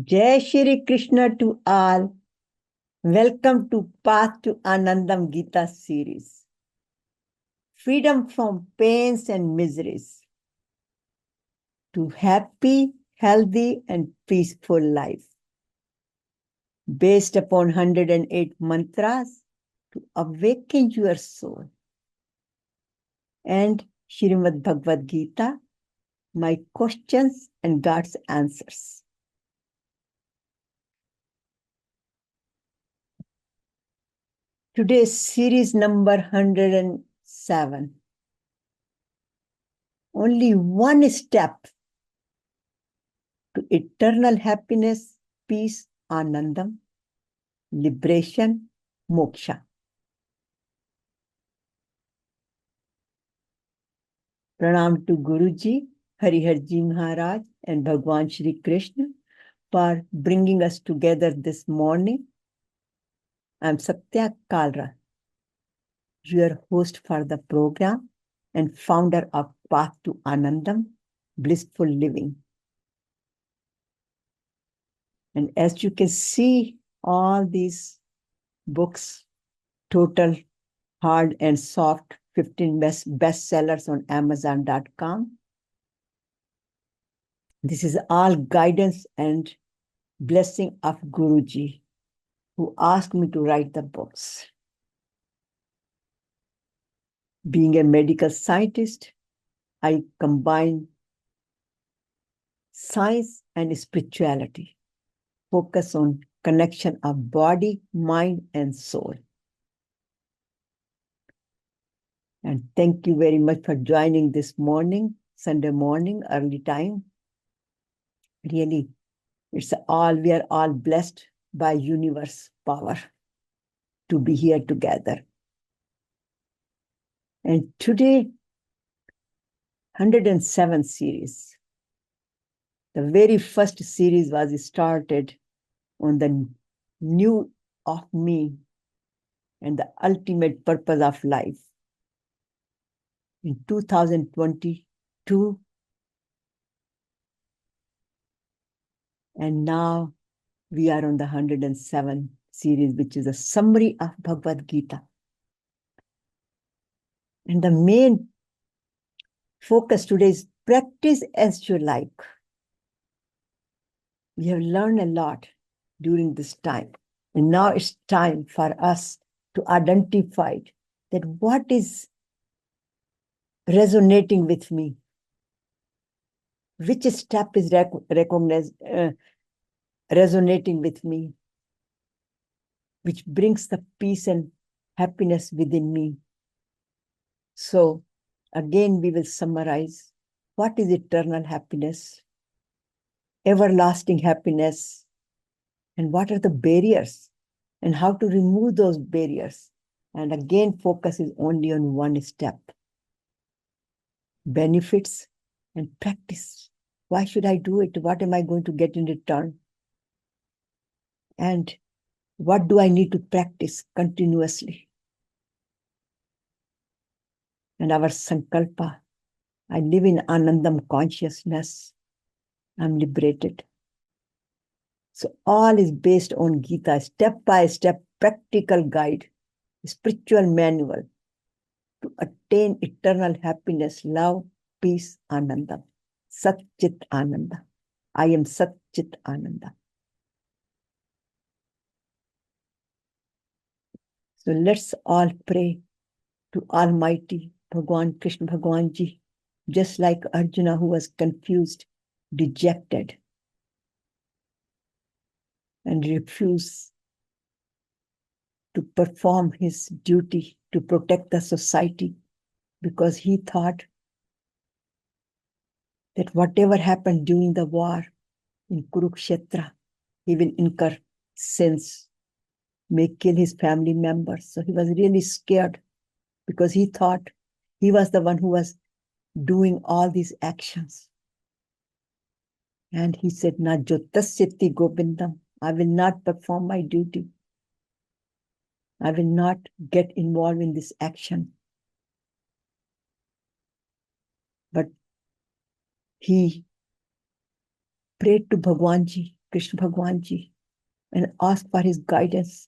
Jai Shri Krishna to all. Welcome to Path to Anandam Gita series. Freedom from pains and miseries to happy, healthy and peaceful life. Based upon 108 mantras to awaken your soul. And Srimad Bhagavad Gita, my questions and God's answers. Today's series number 107. Only one step to eternal happiness, peace, Anandam, liberation, moksha. Pranam to Guruji, Hariharji Maharaj and Bhagwan Shri Krishna for bringing us together this morning. I'm Satya Kalra, your host for the program and founder of Path to Anandam, blissful living. And as you can see, all these books, total hard and soft, 15 best sellers on Amazon.com. This is all guidance and blessing of Guruji, who asked me to write the books. Being a medical scientist, I combine science and spirituality, focus on connection of body, mind, and soul. And thank you very much for joining this morning, Sunday morning, early time. Really, we are all blessed by universe power to be here together. And today, 107 series. The very first series was started on the new of me and the ultimate purpose of life. In 2022, and now we are on the 107 series, which is a summary of Bhagavad Gita. And the main focus today is practice as you like. We have learned a lot during this time. And now it's time for us to identify that what is resonating with me. Which step is resonating with me, which brings the peace and happiness within me. So again, we will summarize what is eternal happiness, everlasting happiness, and what are the barriers and how to remove those barriers. And again, focus is only on one step. Benefits and practice. Why should I do it? What am I going to get in return? And what do I need to practice continuously? And our sankalpa, I live in Anandam consciousness. I'm liberated. So all is based on Gita, step-by-step practical guide, spiritual manual to attain eternal happiness, love, peace, Anandam. Sat Chit Ananda. I am Sat Chit Ananda. So let's all pray to Almighty Bhagwan Krishna Bhagwan Ji, just like Arjuna who was confused, dejected, and refused to perform his duty to protect the society because he thought that whatever happened during the war in Kurukshetra, he will incur sins, may kill his family members. So he was really scared because he thought he was the one who was doing all these actions. And he said, Na jotasyati Govindam, I will not perform my duty. I will not get involved in this action. But he prayed to Bhagwanji Krishna Bhagwan Ji and ask for his guidance.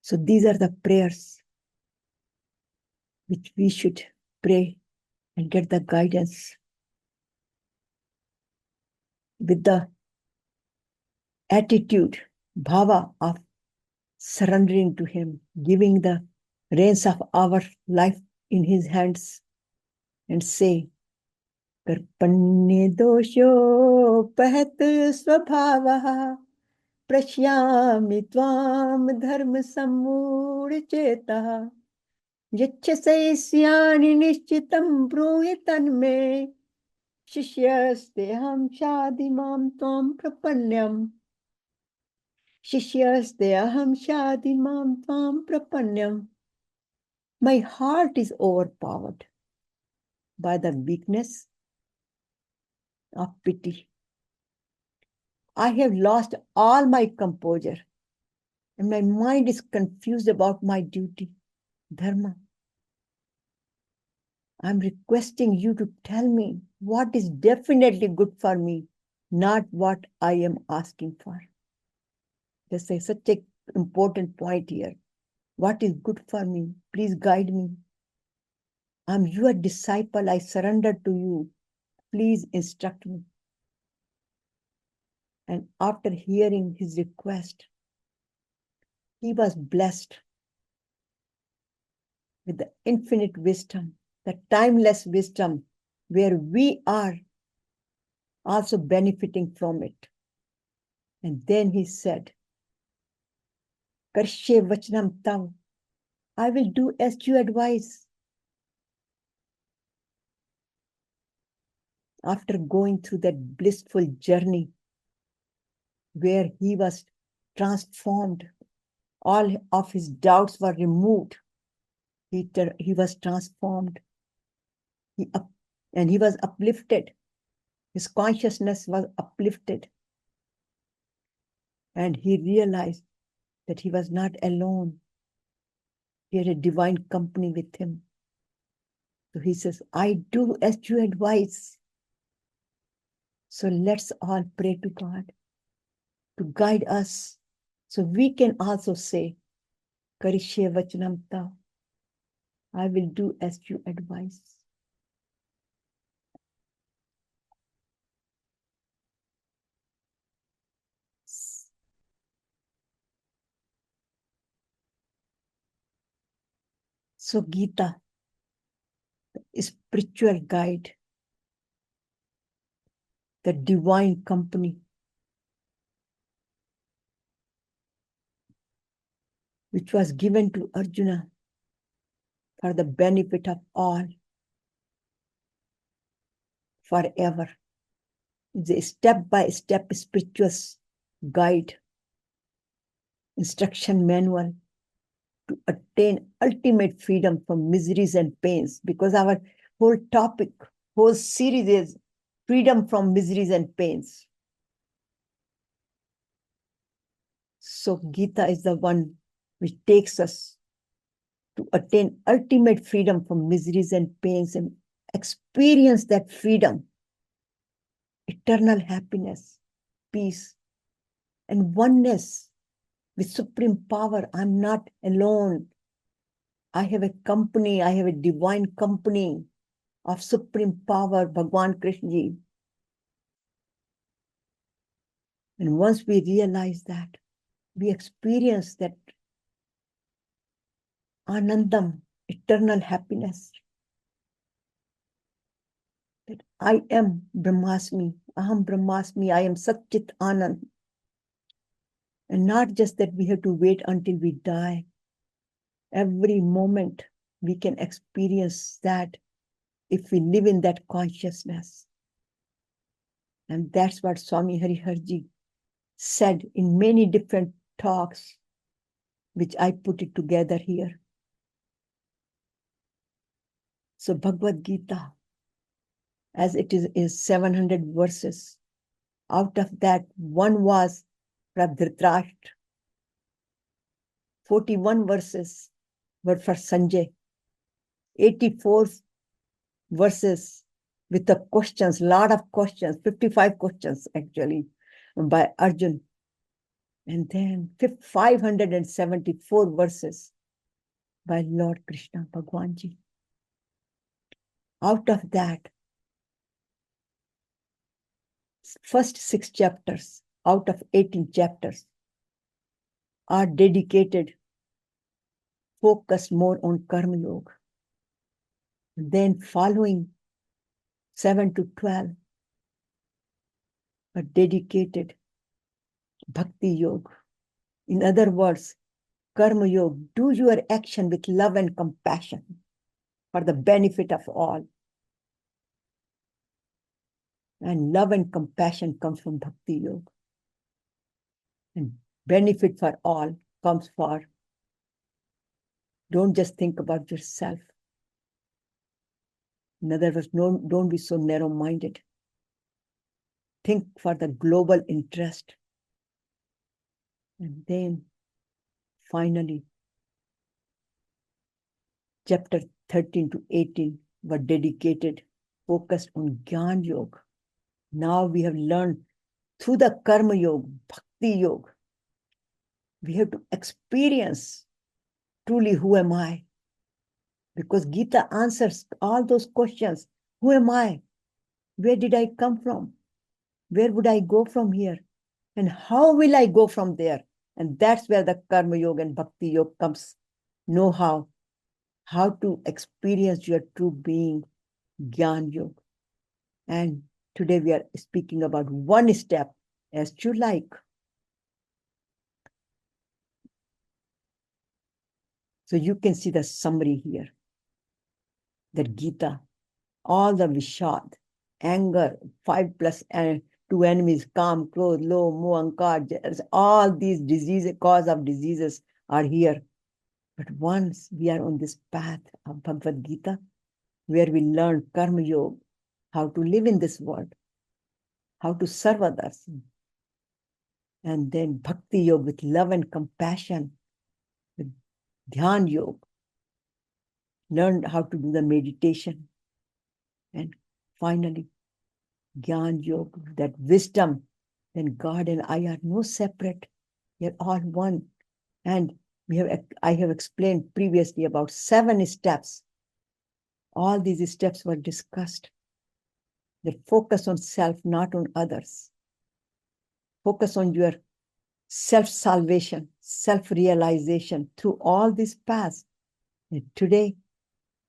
So these are the prayers which we should pray and get the guidance with the attitude, bhava of surrendering to him, giving the reins of our life in his hands, and say, Karpanye dosho pahat svabhavaha prashyami tvam dharma sammud chetaha yachyasayisyani nishchitam bruyatan me Shishyaste shadimam tvam prapanyam. Shishyaste shadimam tvam prapanyam. My heart is overpowered by the weakness of pity. I have lost all my composure and my mind is confused about my duty, dharma. I'm requesting you to tell me what is definitely good for me, not what I am asking for. This is such an important point here. What is good for me? Please guide me. I'm your disciple. I surrender to you. Please instruct me. And after hearing his request, he was blessed with the infinite wisdom, the timeless wisdom, where we are also benefiting from it. And then he said, Karshe vachanam tav, I will do as you advise. After going through that blissful journey where he was transformed, all of his doubts were removed. He was transformed. And he was uplifted. His consciousness was uplifted. And he realized that he was not alone. He had a divine company with him. So he says, I do as you advise. So let's all pray to God to guide us. So we can also say, Karishye vachanam tav, I will do as you advise. So Gita, the spiritual guide, the divine company, which was given to Arjuna for the benefit of all, forever. It's a step-by-step spiritual guide, instruction manual to attain ultimate freedom from miseries and pains, because our whole topic, whole series is freedom from miseries and pains. So Gita is the one which takes us to attain ultimate freedom from miseries and pains and experience that freedom, eternal happiness, peace, and oneness with supreme power. I'm not alone. I have a company. I have a divine company of supreme power, Bhagwan Krishna Ji. And once we realize that, we experience that Anandam, eternal happiness. That I am Brahmasmi, Aham Brahmasmi, I am Chit Ananda. And not just that we have to wait until we die. Every moment we can experience that if we live in that consciousness. And that's what Swami Hariharji said in many different talks, which I put it together here. So Bhagavad Gita, as it is 700 verses, out of that one was for Dhritarashtra. 41 verses were for Sanjay. 84 verses with the questions, lot of questions, 55 questions actually, by Arjun. And then 574 verses by Lord Krishna, Bhagwan Ji. Out of that, first 6 chapters out of 18 chapters are dedicated, focused more on Karma Yoga. Then following 7 to 12 are dedicated Bhakti Yoga. In other words, Karma Yoga, do your action with love and compassion for the benefit of all. And love and compassion comes from Bhakti Yoga. And benefit for all comes for, don't just think about yourself. In other words, don't be so narrow-minded. Think for the global interest. And then, finally, chapter 13 to 18 were dedicated, focused on Jnana Yoga. Now we have learned through the Karma Yoga, Bhakti Yoga, we have to experience truly who am I? Because Gita answers all those questions. Who am I? Where did I come from? Where would I go from here? And how will I go from there? And that's where the Karma Yoga and Bhakti Yoga comes. Know how to experience your true being, Jnana Yoga. And today we are speaking about one step as you like. So you can see the summary here. That Gita, all the Vishad, anger, 5 plus 2 enemies, Kam, Krodh, Lobh, Moh, Ahankar, all these diseases, cause of diseases are here. But once we are on this path of Bhagavad Gita, where we learn Karma Yoga, how to live in this world, how to serve others, and then Bhakti Yoga with love and compassion, with Dhyan Yoga, learn how to do the meditation, and finally, Jnana Yoga, that wisdom, then God and I are no separate. We are all one. And I have explained previously about 7 steps. All these steps were discussed. That focus on self, not on others. Focus on your self-salvation, self-realization through all these paths. And today,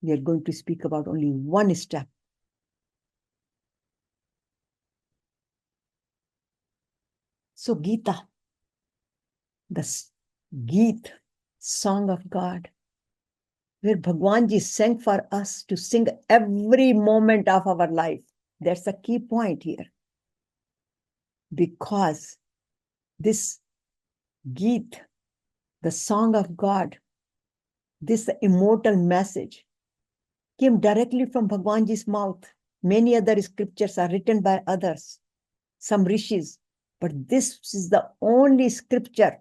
we are going to speak about only one step. So Gita, the Gita, song of God, where Bhagwan Ji sang for us to sing every moment of our life. That's the key point here. Because this Gita, the song of God, this immortal message came directly from Bhagwan Ji's mouth. Many other scriptures are written by others, some rishis, but this is the only scripture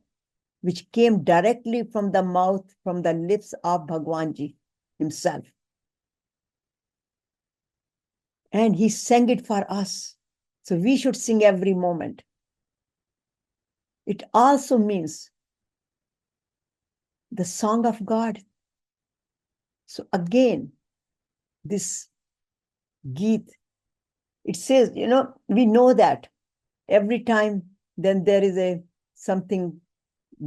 which came directly from the mouth, from the lips of Bhagwan Ji himself. And he sang it for us. So we should sing every moment. It also means the song of God. So again, this Gita, it says, we know that every time then there is something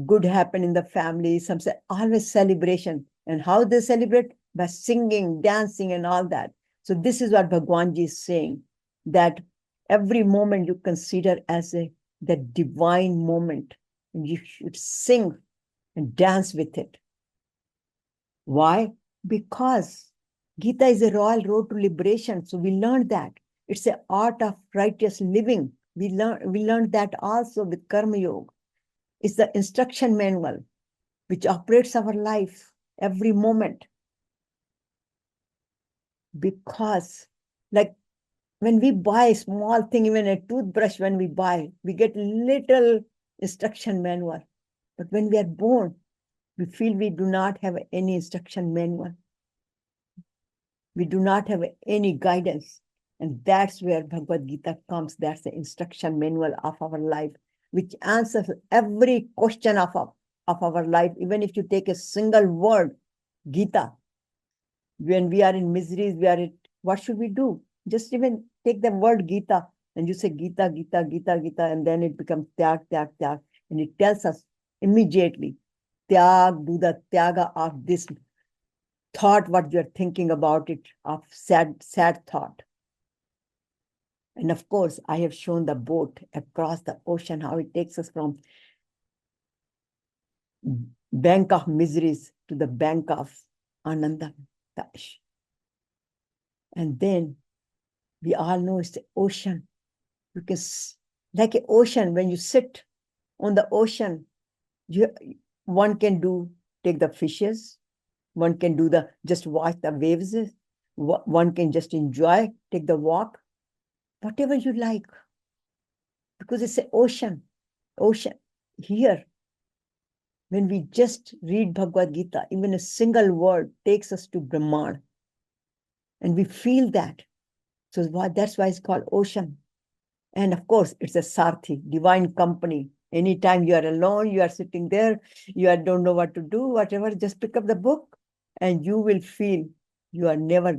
good happen in the family, always celebration. And how they celebrate? By singing, dancing, and all that. So this is what Bhagwan Ji is saying, that every moment you consider as the divine moment, and you should sing and dance with it. Why? Because Gita is a royal road to liberation. So we learned that. It's an art of righteous living. We learned that also with Karma Yoga. It's the instruction manual which operates our life every moment. Because like when we buy a small thing, even a toothbrush, when we buy, we get little instruction manual. But when we are born, we feel we do not have any instruction manual. We do not have any guidance. And that's where Bhagavad Gita comes. That's the instruction manual of our life, which answers every question of our life. Even if you take a single word, Gita, when we are in miseries, what should we do? Just even take the word Gita and you say Gita, Gita, Gita, Gita, and then it becomes Tyag, Tyag, Tyag. And it tells us immediately, Tyag, do the Tyaga of this thought, what you're thinking about it, of sad thought. And of course, I have shown the boat across the ocean, how it takes us from bank of miseries to the bank of Ananda. And then we all know it's the ocean. Because like an ocean, when you sit on the ocean, one can take the fishes, one can just watch the waves, one can just enjoy, take the walk, whatever you like. Because it's an ocean. Here, when we just read Bhagavad Gita, even a single word takes us to Brahman. And we feel that. So that's why it's called ocean. And of course, it's a sarthi, divine company. Anytime you are alone, you are sitting there, don't know what to do, whatever, just pick up the book and you will feel you are never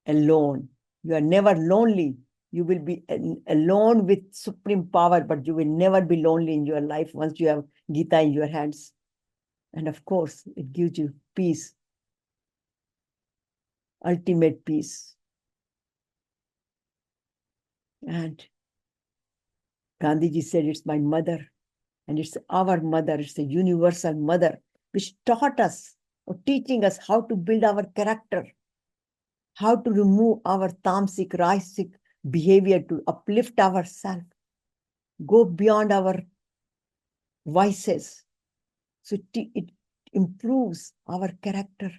alone. You are never lonely. You will be alone with supreme power, but you will never be lonely in your life once you have Gita in your hands. And of course, it gives you peace, ultimate peace. And Gandhiji said, it's my mother, and it's our mother, it's a universal mother, which taught us, or teaching us how to build our character, how to remove our tamasic, rajasic behavior, to uplift ourselves, go beyond our vices. So it improves our character.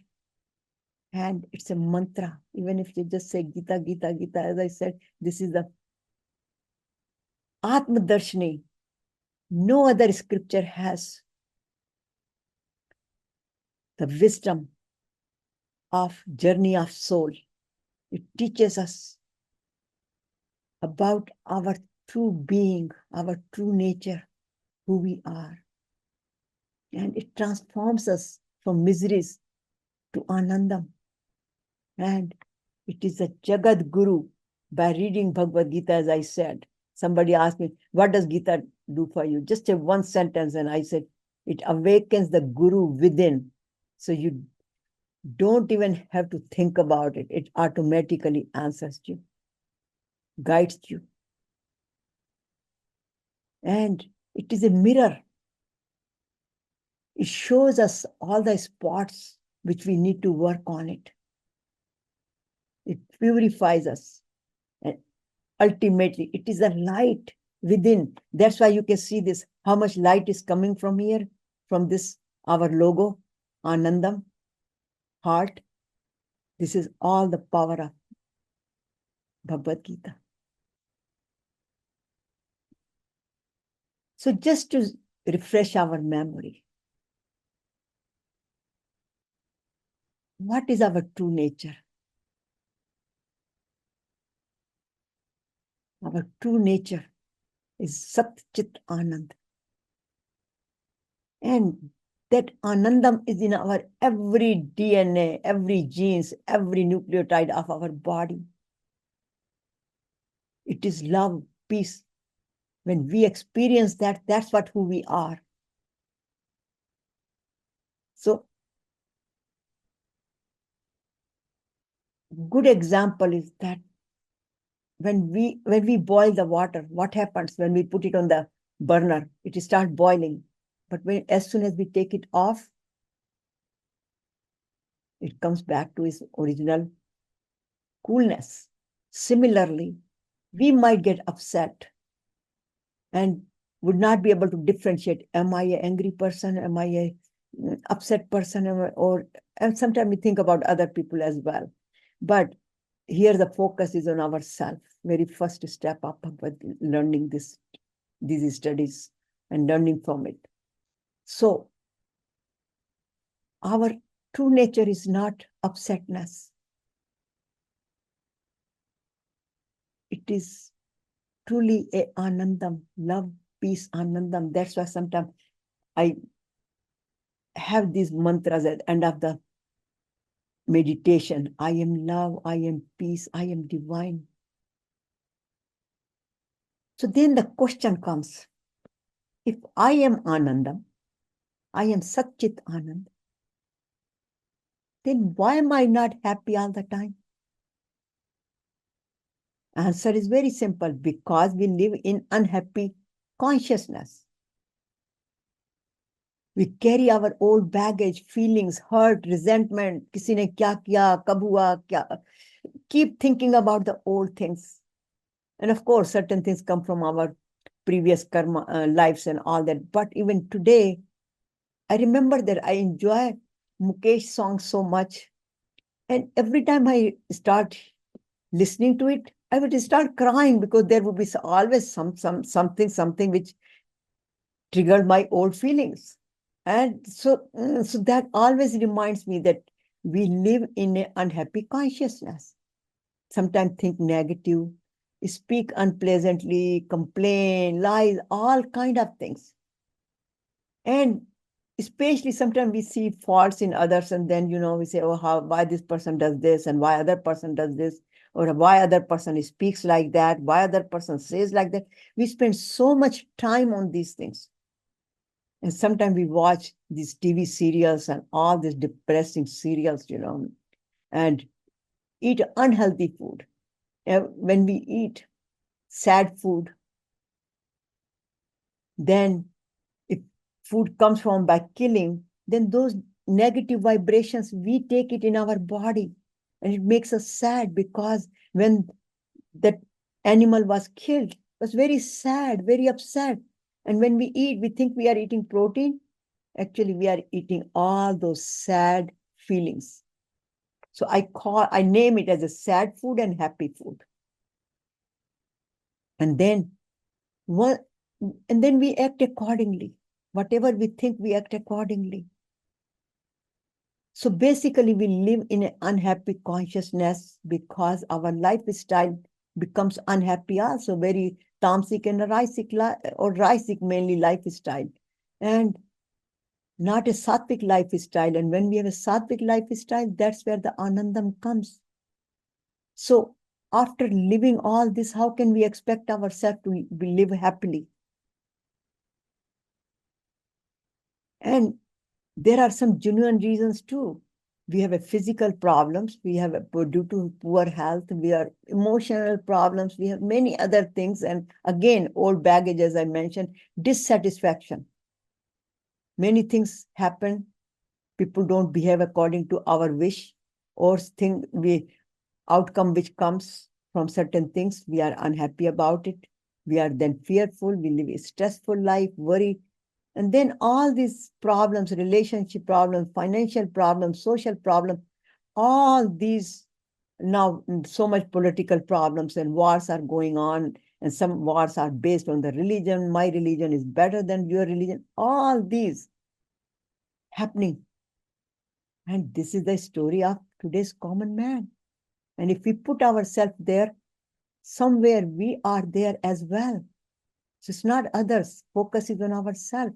And it's a mantra. Even if you just say Gita, Gita, Gita, as I said, this is the Atma Darshini. No other scripture has the wisdom of journey of soul. It teaches us about our true being, our true nature, who we are. And it transforms us from miseries to Anandam. And it is a Jagat Guru. By reading Bhagavad Gita, as I said, somebody asked me, what does Gita do for you? Just a one sentence. And I said, it awakens the Guru within. So you don't even have to think about it. It automatically answers you, guides you. And it is a mirror. It shows us all the spots which we need to work on it. It purifies us. And ultimately, it is a light within. That's why you can see this, how much light is coming from here, from this, our logo, Anandam, heart. This is all the power of Bhagavad Gita. So just to refresh our memory, what is our true nature? Our true nature is Sat Chit Ananda. And that Anandam is in our every DNA, every genes, every nucleotide of our body. It is love, peace. When we experience that, that's who we are. So, good example is that when we boil the water, what happens when we put it on the burner? It starts boiling. But as soon as we take it off, it comes back to its original coolness. Similarly, we might get upset and would not be able to differentiate, am I an angry person? Am I a upset person? And sometimes we think about other people as well. But here the focus is on ourselves. Very first step up with learning these studies and learning from it. So our true nature is not upsetness. it is truly a Anandam, love, peace, Anandam. That's why sometimes I have these mantras at the end of the meditation. I am love, I am peace, I am divine. So then the question comes, if I am Anandam, I am Satchit Anand, then why am I not happy all the time? Answer is very simple, because we live in unhappy consciousness. We carry our old baggage, feelings, hurt, resentment. Kisi ne kya kiya, kab hua, kya. Keep thinking about the old things. And of course, certain things come from our previous karma lives and all that. But even today, I remember that I enjoy Mukesh songs so much. And every time I start listening to it, I would start crying, because there would be always something which triggered my old feelings. And so that always reminds me that we live in an unhappy consciousness. Sometimes think negative, speak unpleasantly, complain, lies, all kind of things. And especially sometimes we see faults in others, and then, we say, oh, why this person does this, and why other person does this, or why other person speaks like that, why other person says like that. We spend so much time on these things. And sometimes we watch these TV serials and all these depressing serials, and eat unhealthy food. When we eat sad food, then if food comes from by killing, then those negative vibrations, we take it in our body, and it makes us sad, because when that animal was killed, it was very sad, very upset. And when we eat, we think we are eating protein. Actually, we are eating all those sad feelings. So I name it as a sad food and happy food. And then we act accordingly. Whatever we think, we act accordingly. So basically, we live in an unhappy consciousness, because our lifestyle becomes unhappy also, very tamasic and rajasic mainly lifestyle, and not a sattvic lifestyle. And when we have a sattvic lifestyle, that's where the Anandam comes. So after living all this, how can we expect ourselves to live happily? And there are some genuine reasons too. We have a physical problems, we have due to poor health, we are emotional problems, we have many other things. And again, old baggage, as I mentioned, dissatisfaction. Many things happen. People don't behave according to our wish, or outcome which comes from certain things, we are unhappy about it. We are then fearful, we live a stressful life, worry. And then all these problems, relationship problems, financial problems, social problems, all these, now so much political problems and wars are going on, and some wars are based on the religion. My religion is better than your religion. All these happening. And this is the story of today's common man. And if we put ourselves there, somewhere we are there as well. So it's not others. Focus is on ourselves.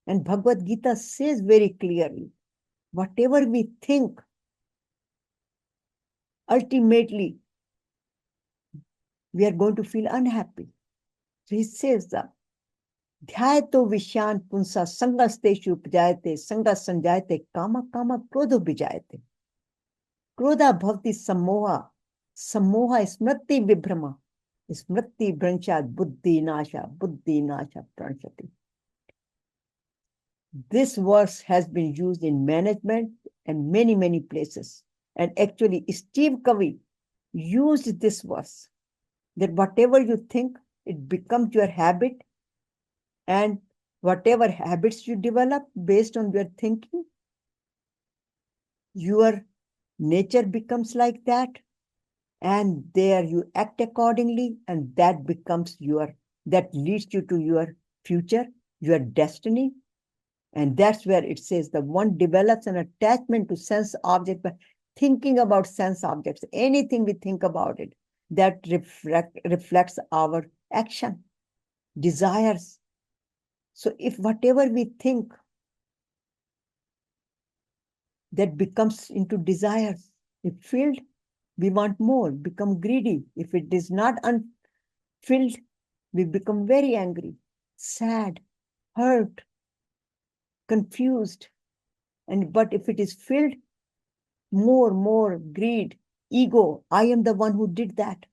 And Bhagavad Gita says very clearly, whatever we think, ultimately, we are going to feel unhappy. So he says that, Dhyayato Vishan Punsa Sangasteshu Pajayate Sangas Sanjayate Kama Kama Krodho Bijayate. Krodha Bhavati Samoha. Samoha Smriti Vibhrama. Smriti Branchad Buddhi Nasha. Buddhi Nasha Pranshati. This verse has been used in management and many, many places. And actually, Steve Covey used this verse, that whatever you think, it becomes your habit. And whatever habits you develop based on your thinking, your nature becomes like that. And there you act accordingly, and that becomes that leads you to your future, your destiny. And that's where it says the one develops an attachment to sense object by thinking about sense objects. Anything we think about it, that reflects our action, desires. So if whatever we think, that becomes into desires. If filled, we want more, become greedy. If it is not unfilled, we become very angry, sad, hurt, confused. But if it is filled, more greed, ego. I am the one who did that.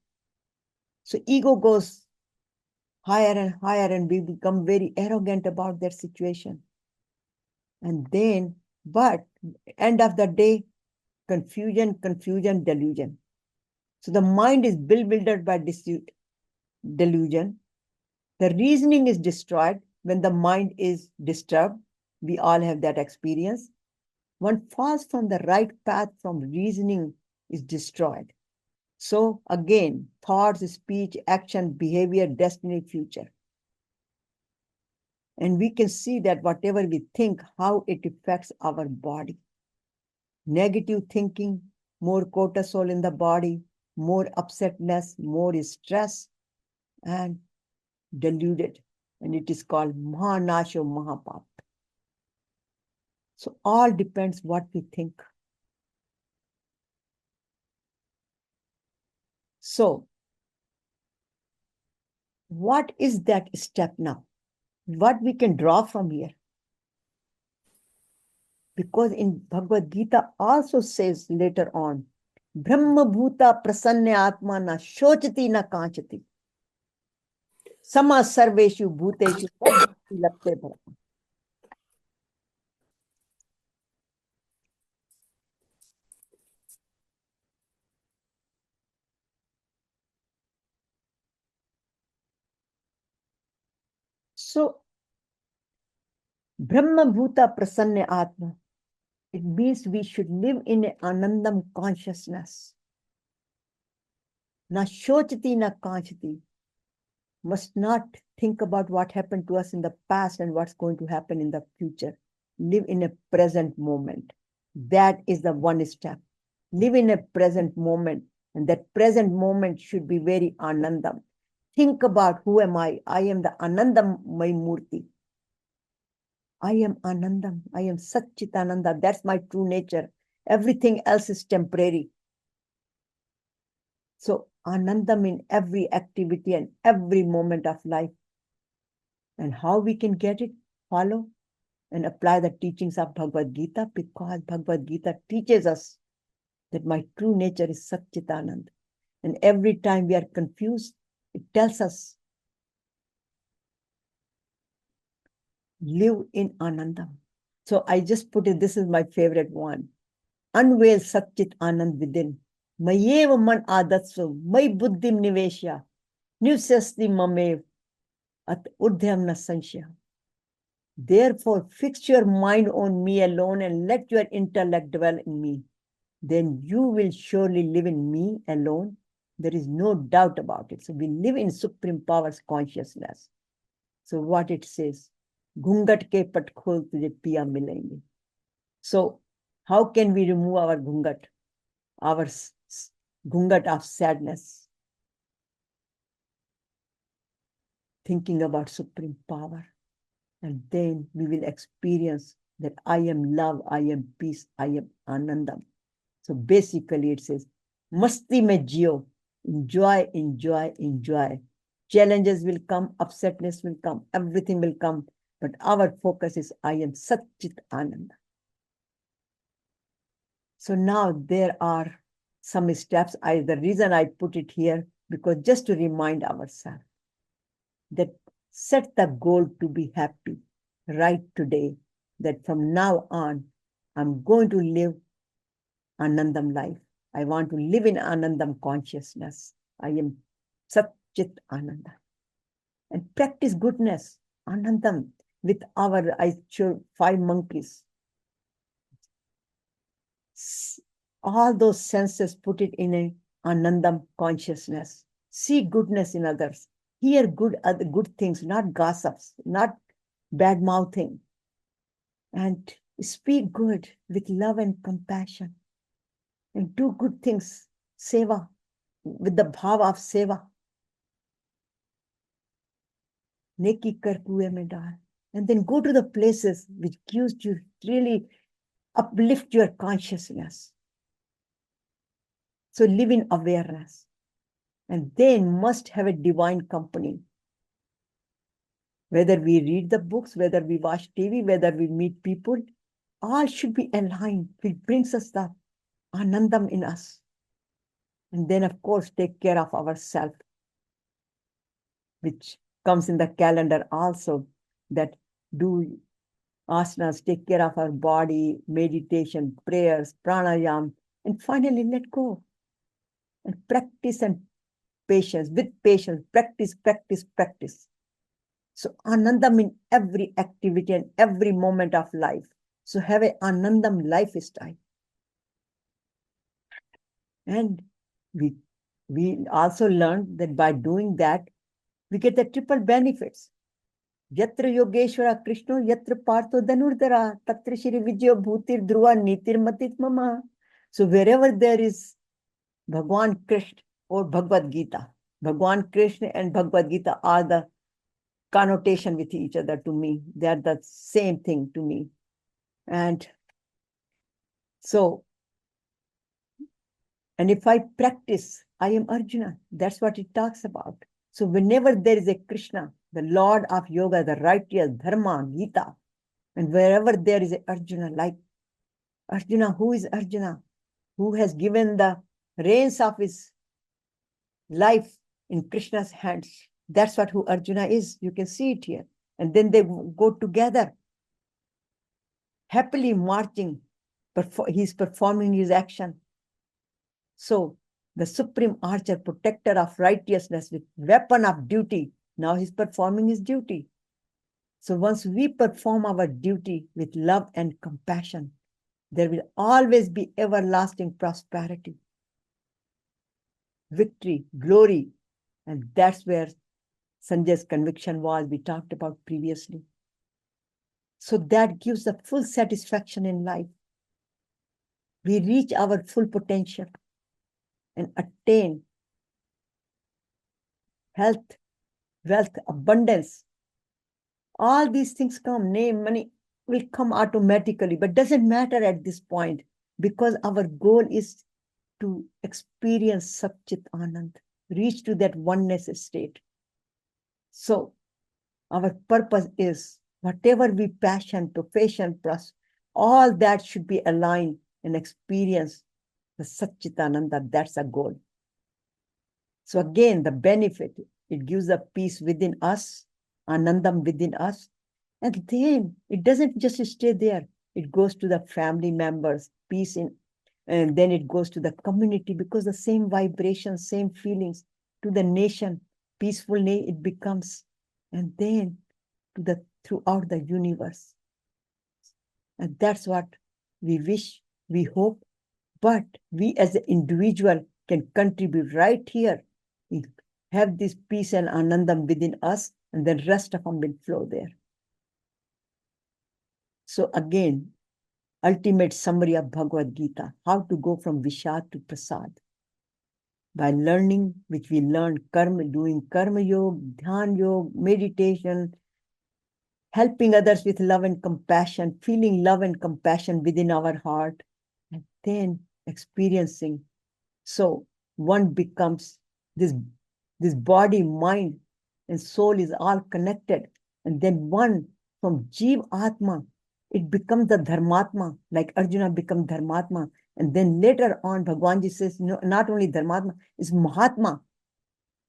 So ego goes higher and higher, and we become very arrogant about that situation. And then, but end of the day, confusion, delusion. So the mind is bewildered by delusion. The reasoning is destroyed when the mind is disturbed. We all have that experience. One falls from the right path from reasoning is destroyed. So again, thoughts, speech, action, behavior, destiny, future. And we can see that whatever we think, how it affects our body. Negative thinking, more cortisol in the body, more upsetness, more stress, and deluded. And it is called Mahanasho Mahapap. So all depends what we think. So what is that step now? What we can draw from here? Because in Bhagavad Gita also says later on, Brahma Bhuta Prasanna Atma na shochati na kanchati. Sama sarveshu bhuteshu labte bhara. So, Brahma Bhuta Prasanna Atma, it means we should live in an Anandam consciousness. Na shochati na kanchati. Must not think about what happened to us in the past and what's going to happen in the future. Live in a present moment. That is the one step. Live in a present moment. And that present moment should be very Anandam. Think about who am I? I am the Anandam Murti. I am Anandam. I am Chit Ananda. That's my true nature. Everything else is temporary. So Anandam in every activity and every moment of life. And how we can get it? Follow and apply the teachings of Bhagavad Gita, because Bhagavad Gita teaches us that my true nature is Chit Ananda. And every time we are confused, it tells us, live in Anandam. So I just put it, this is my favorite one. Unveil Chit Anand within. Mayeva man adatsu, may buddhim niveshya, nivsasti mamev, at urdhyam na sanshya. Therefore, fix your mind on me alone and let your intellect dwell in me. Then you will surely live in me alone. There is no doubt about it. So we live in Supreme Power's consciousness. So what it says, Ghungat ke pat khol tujhe piya milenge. So how can we remove our ghungat of sadness? Thinking about Supreme Power. And then we will experience that I am love, I am peace, I am Anandam. So basically it says, Masti mein jio, enjoy, enjoy, enjoy. Challenges will come, upsetness will come, everything will come. But our focus is I am Chit Ananda. So now there are some steps. The reason I put it here, because just to remind ourselves that set the goal to be happy right today, that from now on, I'm going to live Anandam life. I want to live in Anandam consciousness. I am Chit Ananda. And practice goodness, Anandam, with I showed 5 monkeys. All those senses, put it in a Anandam consciousness. See goodness in others. Hear good things, not gossips, not bad mouthing. And speak good with love and compassion. And do good things, seva. with the bhava of seva. Neki kar kuएं mein daal. And then go to the places which gives you really uplift your consciousness. So live in awareness. And then must have a divine company. Whether we read the books, whether we watch TV, whether we meet people, all should be aligned, which brings us the anandam in us. And then, of course, take care of ourselves, which comes in the calendar also, that do asanas, take care of our body, meditation, prayers, pranayam, and finally let go. And practice and patience, with patience, practice, practice, practice. So anandam in every activity and every moment of life. So have an anandam lifestyle. And we also learned that by doing that, we get the triple benefits. Yatra Yogeshwara Krishna, Yatra Partho Dhanurdhara, Tatra Shri Vijaya Bhutir Dhruva Nitir Matit Mama. So wherever there is Bhagwan Krishna or Bhagavad Gita, Bhagwan Krishna and Bhagavad Gita are the connotation with each other to me. They are the same thing to me. And so, and if I practice, I am Arjuna. That's what it talks about. So whenever there is a Krishna, the Lord of Yoga, the righteous, Dharma, Gita, and wherever there is a Arjuna, like Arjuna, who is Arjuna? Who has given the reins of his life in Krishna's hands. That's what who Arjuna is. You can see it here. And then they go together, happily marching. He's performing his action. So the supreme archer, protector of righteousness with weapon of duty, now he's performing his duty. So once we perform our duty with love and compassion, there will always be everlasting prosperity, victory, glory. And that's where Sanjay's conviction was, we talked about previously. So that gives the full satisfaction in life. We reach our full potential and attain health, wealth, abundance. All these things come, name, money will come automatically, but doesn't matter at this point because our goal is to experience Chit Ananda, reach to that oneness state. So our purpose is whatever we passion, profession, all that should be aligned and experience the Chit Ananda. That's a goal. So again, the benefit, it gives a peace within us, anandam within us. And then it doesn't just stay there. It goes to the family members, peace in, and then it goes to the community because the same vibrations, same feelings, to the nation, peaceful it becomes, and then to the throughout the universe. And that's what we wish, we hope, but we as an individual can contribute right here. We have this peace and anandam within us, and the rest of them will flow there. So again, ultimate summary of Bhagavad Gita, how to go from Vishad to Prasad. By learning, which we learn karma, doing karma yoga, dhyan yoga, meditation, helping others with love and compassion, feeling love and compassion within our heart, and then experiencing. So one becomes this body, mind, and soul is all connected. And then one from Jeev Atma, it becomes the Dharmatma, like Arjuna becomes Dharmatma. And then later on, Bhagwanji says, no, not only Dharmatma, it's Mahatma.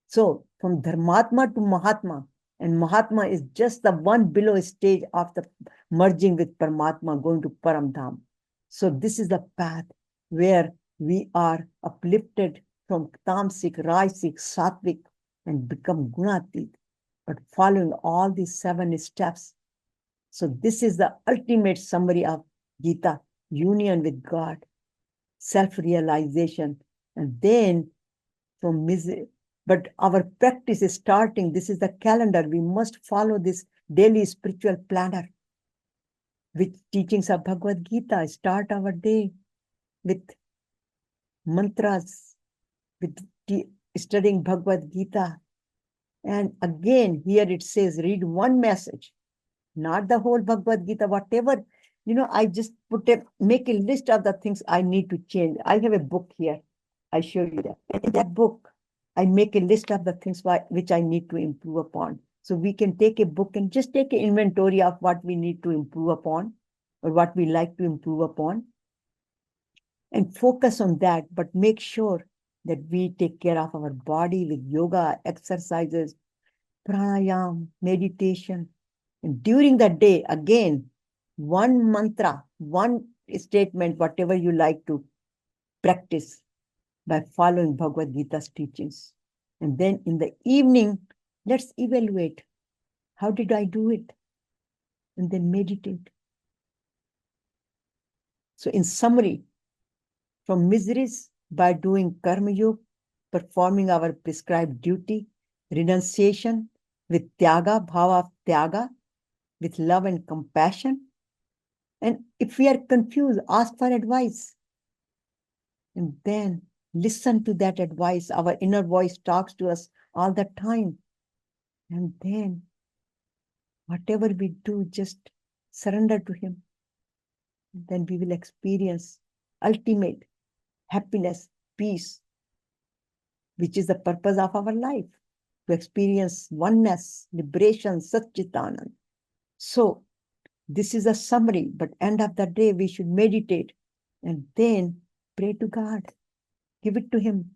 So from Dharmatma to Mahatma, and Mahatma is just the one below stage of the merging with Paramatma, going to Paramdham. So this is the path where we are uplifted from Tamsik, Rajasik, Sattvic, and become Gunatit, but following all these 7 steps. So this is the ultimate summary of Gita, union with God, self-realization, and then from misery. But our practice is starting. This is the calendar. We must follow this daily spiritual planner with teachings of Bhagavad Gita. Start our day with mantras, with studying Bhagavad Gita. And again, here it says, read one message, not the whole Bhagavad Gita, whatever. I just make a list of the things I need to change. I have a book here. I show you that. And in that book, I make a list of the things which I need to improve upon. So we can take a book and just take an inventory of what we need to improve upon or what we like to improve upon and focus on that, but make sure that we take care of our body with yoga, exercises, pranayam, meditation. And during the day, again, one mantra, one statement, whatever you like to practice by following Bhagavad Gita's teachings. And then in the evening, let's evaluate. How did I do it? And then meditate. So in summary, from miseries by doing karma yoga, performing our prescribed duty, renunciation with tyaga, bhava of tyaga, with love and compassion. And if we are confused, ask for advice. And then listen to that advice. Our inner voice talks to us all the time. And then whatever we do, just surrender to him. Then we will experience ultimate happiness, peace, which is the purpose of our life, to experience oneness, liberation, Chit Ananda. So this is a summary, but end of the day, we should meditate and then pray to God. Give it to him.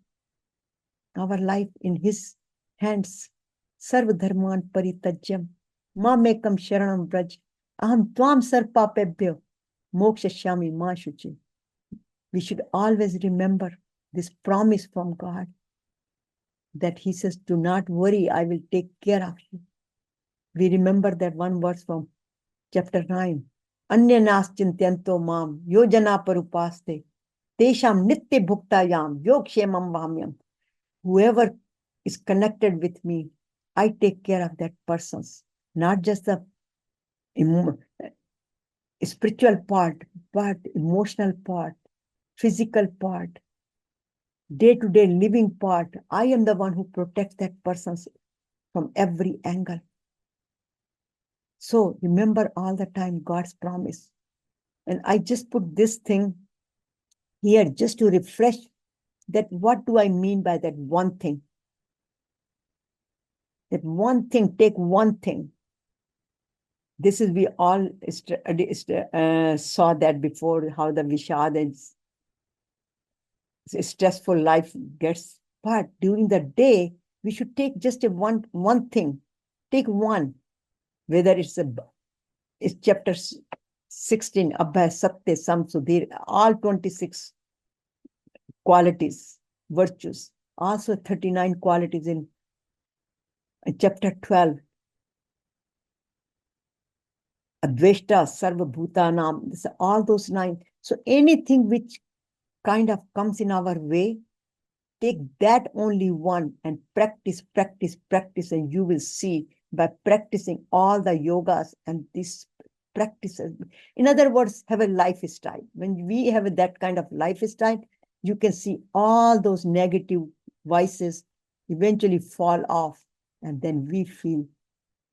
Our life in his hands. Sarva dharman paritajyam. Mamekam sharanam braj. Aham tvam sarpapebhyo. Mokshashyami ma shuchi. We should always remember this promise from God that he says, do not worry, I will take care of you. We remember that one verse from chapter 9. Anya naschintyanto mam yojana parupaste tesham nitya bhuktayam yogshemam vamyam. Whoever is connected with me, I take care of that person's, not just the spiritual part, but emotional part, physical part, day-to-day living part. I am the one who protects that person from every angle. So remember all the time God's promise. And I just put this thing here just to refresh that what do I mean by that one thing? That one thing, take one thing. This is, we all saw that before, how the Vishad and stressful life gets. But during the day, we should take just one thing. Take one, whether it's chapter 16, Abhay, Satya, Sam, Sudhir, all 26 qualities, virtues. Also 39 qualities in chapter 12. Adveshta, Sarva Bhutanam, all those 9. So anything which kind of comes in our way, take that only one and practice, and you will see by practicing all the yogas and these practices. In other words, have a lifestyle. When we have that kind of lifestyle, you can see all those negative vices eventually fall off, and then we feel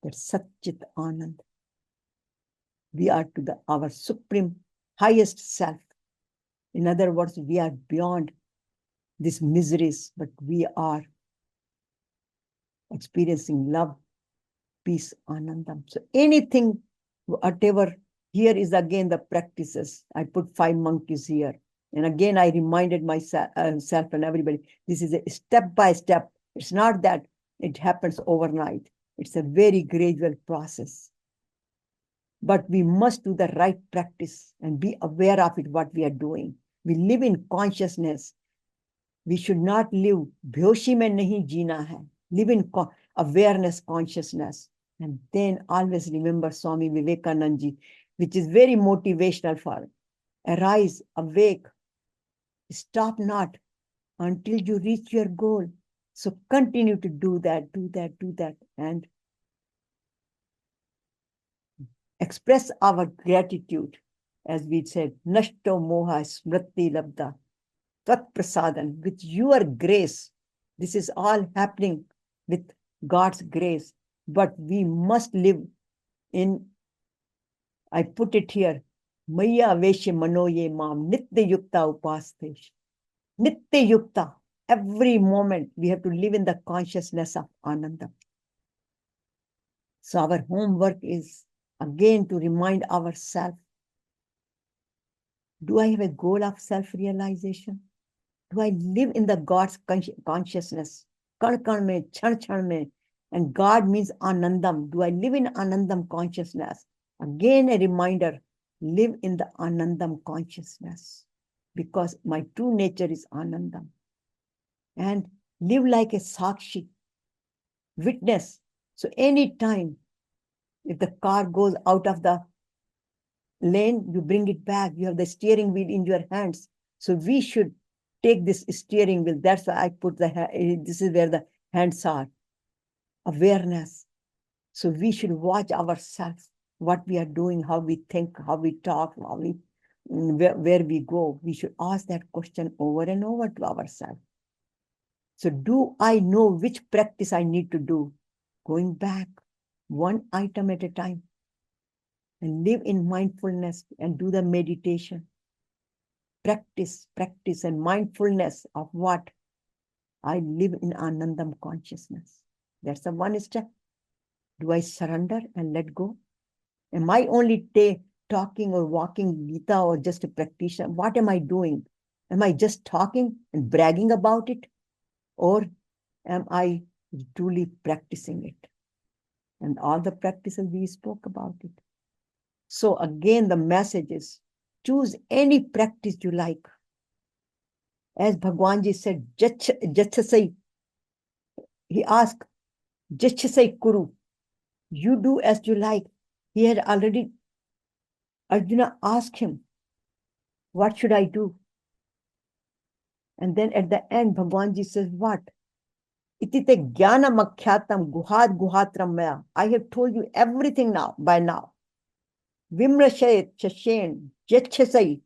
that Satchit Ananda. We are to our supreme, highest self. In other words, we are beyond these miseries, but we are experiencing love, peace, anandam. So anything, whatever, here is again the practices. I put 5 monkeys here. And again, I reminded myself and everybody, this is a step by step. It's not that it happens overnight. It's a very gradual process. But we must do the right practice and be aware of it, what we are doing. We live in consciousness. We should not live, bhoshi mein nahi jeena hai. Live in awareness, consciousness. And then always remember Swami Vivekananda ji, which is very motivational for arise, awake, stop not until you reach your goal. So continue to do that, and express our gratitude. As we said, Nashto Moha Smriti Labda. Tat prasadan, with your grace. This is all happening with God's grace. But we must live in, I put it here, Maya Veshe Manoye Mam Nitya Yukta Upastesh. Nitya Yukta. Every moment we have to live in the consciousness of Ananda. So our homework is again to remind ourselves, do I have a goal of self-realization? Do I live in the God's consciousness? Kan kan mein, chan mein. And God means Anandam. Do I live in Anandam consciousness? Again, a reminder, live in the Anandam consciousness. Because my true nature is Anandam. And live like a Sakshi, witness. So anytime, if the car goes out of the lane, you bring it back. You have the steering wheel in your hands. So we should take this steering wheel. That's why I put this is where the hands are. Awareness. So we should watch ourselves, what we are doing, how we think, how we talk, how we, where we go. We should ask that question over and over to ourselves. So do I know which practice I need to do? Going back, one item at a time. And live in mindfulness and do the meditation. Practice and mindfulness of what? I live in Anandam consciousness. That's the one step. Do I surrender and let go? Am I only talking or walking Gita or just a practitioner? What am I doing? Am I just talking and bragging about it? Or am I truly practicing it? And all the practices we spoke about it. So again, the message is, choose any practice you like. As Bhagwanji said, Jachasai, he asked, Jachasai Kuru, you do as you like. He had already, Arjuna asked him, what should I do? And then at the end, Bhagwanji says, what? Itite jnana makyatam guhat guhatram maya. I have told you everything now, by now. Vimrashayat chashen jachasai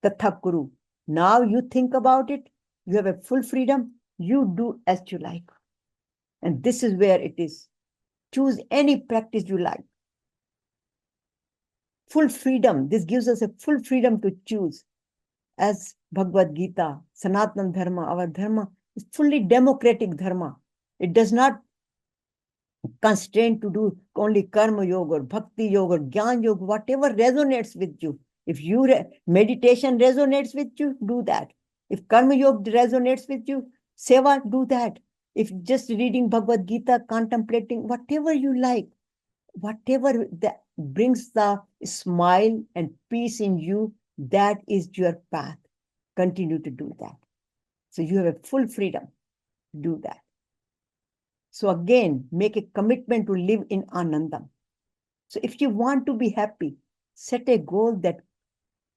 tatha kuru. Now you think about it. You have a full freedom. You do as you like. And this is where it is. Choose any practice you like. Full freedom. This gives us a full freedom to choose. As Bhagavad Gita, Sanatana Dharma, our Dharma is fully democratic Dharma. It does not constrain to do only Karma Yoga or Bhakti Yoga or Jnana Yoga, whatever resonates with you. If meditation resonates with you, do that. If Karma Yoga resonates with you, Seva, do that. If just reading Bhagavad Gita, contemplating, whatever you like, whatever that brings the smile and peace in you, that is your path. Continue to do that. So you have a full freedom to do that. So again, make a commitment to live in Anandam. So if you want to be happy, set a goal that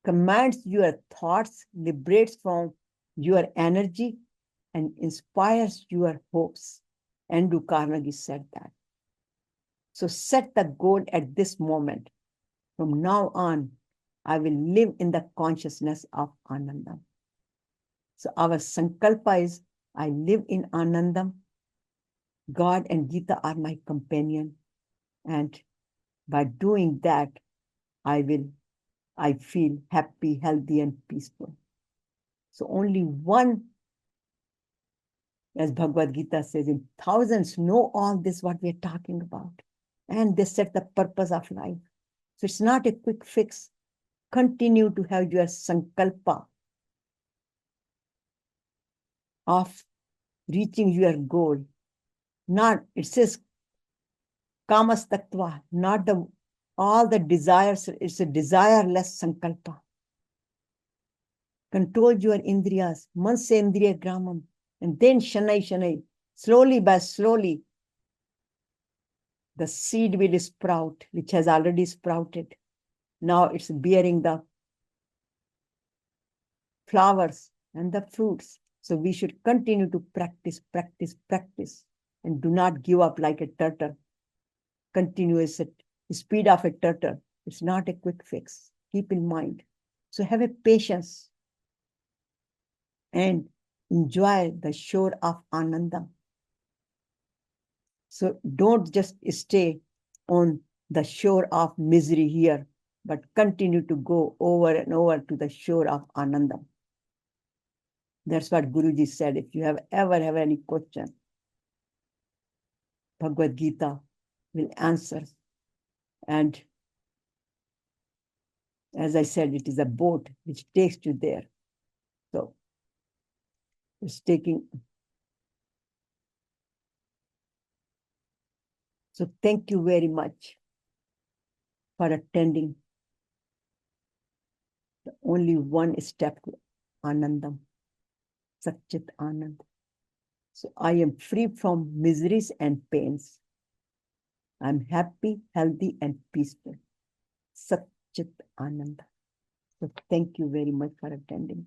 commands your thoughts, liberates from your energy, and inspires your hopes. Andrew Carnegie said that. So set the goal at this moment. From now on, I will live in the consciousness of Anandam. So our sankalpa is, I live in Anandam. God and Gita are my companion. And by doing that, I feel happy, healthy, and peaceful. So only one, as Bhagavad Gita says, in thousands know all this, what we're talking about. And they set the purpose of life. So it's not a quick fix. Continue to have your sankalpa of reaching your goal. Not, it says, kamas tattva, not all the desires, it's a desireless sankalpa. Control your indriyas, mansa indriya gramam, and then shanai, slowly by slowly, the seed will sprout, which has already sprouted. Now it's bearing the flowers and the fruits. So we should continue to practice, and do not give up like a turtle. Continuous speed of a turtle. It's not a quick fix. Keep in mind. So have a patience. and enjoy the shore of Ananda. So don't just stay on the shore of misery here, but continue to go over and over to the shore of Ananda. That's what Guruji said. If you ever have any question, Bhagavad Gita will answer. And as I said, it is a boat which takes you there. So it's taking. So thank you very much for attending the only one step to Anandam, Chit Ananda. So I am free from miseries and pains. I'm happy, healthy, and peaceful. Chit Ananda. So thank you very much for attending.